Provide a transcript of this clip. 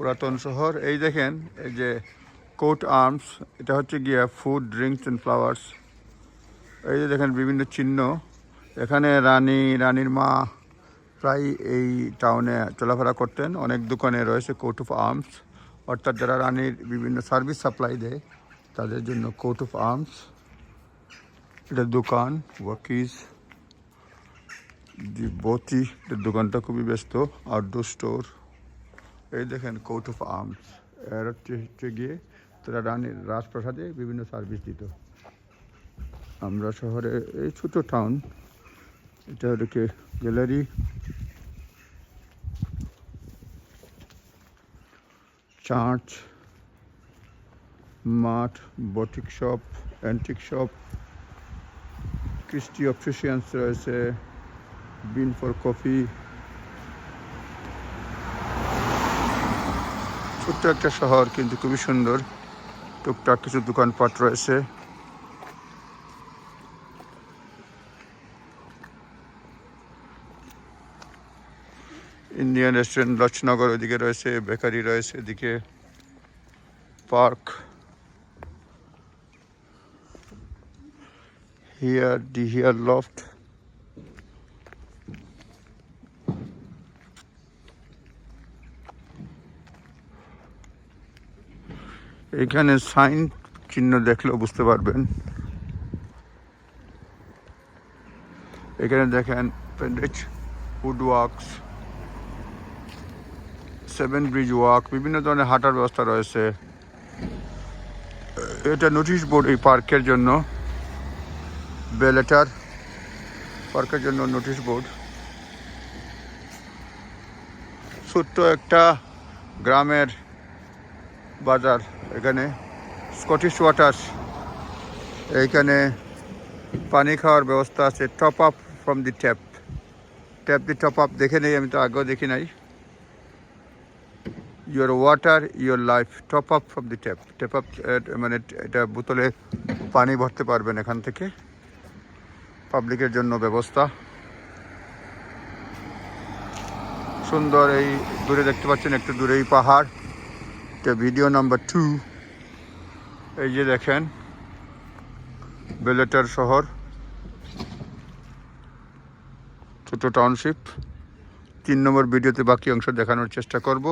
পুরাতন শহর। এই দেখেন এই যে কোট আর্মস, এটা হচ্ছে গিয়া ফুড, ড্রিঙ্কস অ্যান্ড ফ্লাওয়ার্স। এই যে দেখেন বিভিন্ন চিহ্ন। এখানে রানীর মা প্রায় এই টাউনে চলাফেরা করতেন। অনেক দোকানে রয়েছে কোট অফ আর্মস, অর্থাৎ যারা রানীর বিভিন্ন সার্ভিস সাপ্লাই দেয় তাদের জন্য কোট অফ আর্মস। এটা দোকান ওয়াকিজ দি বতি, দোকানটা খুবই ব্যস্ত। Outdoor store. এই দেখেন কোট অফ আর্মস, এর হচ্ছে গিয়ে তারা রানীর রাজপ্রাসাদে বিভিন্ন সার্ভিস দিত। আমরা শহরে এই ছোট টাউন, এটা হচ্ছে গ্যালারি, চার্চ, মাঠ, boutique shop, antique shop, Christie opticians রয়েছে, বিন ফর কফি। ছোট্ট একটা শহর কিন্তু খুবই সুন্দর। টুকটাক কিছু দোকানপাট রয়েছে। ইন্ডিয়ান রেস্টুরেন্ট লক্ষ্মীনগর ওইদিকে রয়েছে, বেকারি রয়েছে এদিকে, পার্ক। Here loft. এখানে সাইন চিহ্ন দেখলেও বুঝতে পারবেন। এখানে দেখেন পেন্ডেজ উড ওয়ার্কস, 7 ব্রিজ ওয়াক, বিভিন্ন ধরনের হাঁটার ব্যবস্থা রয়েছে। এটা নোটিশ বোর্ড এই পার্কের জন্য, বেলেটার পার্কের জন্য নোটিশ বোর্ড। ছোট্ট একটা গ্রামের বাজার। এখানে স্কটিশ ওয়াটার্স, এইখানে পানি খাওয়ার ব্যবস্থা আছে। Top up from the tap the top up দেখে নেই, আমি তো আগেও দেখি নাই। Your water your life, top up from the tap up, মানে এটা বোতলে পানি ভরতে পারবেন এখান থেকে। পাবলিকের জন্য ব্যবস্থা সুন্দর। এই দূরে দেখতে পাচ্ছেন, একটু দূরেই পাহাড়। এটা ভিডিও নাম্বার 2। এই যে দেখেন বেলেটার শহর, ছোট টাউনশিপ। 3 নম্বর ভিডিওতে বাকি অংশ দেখানোর চেষ্টা করব।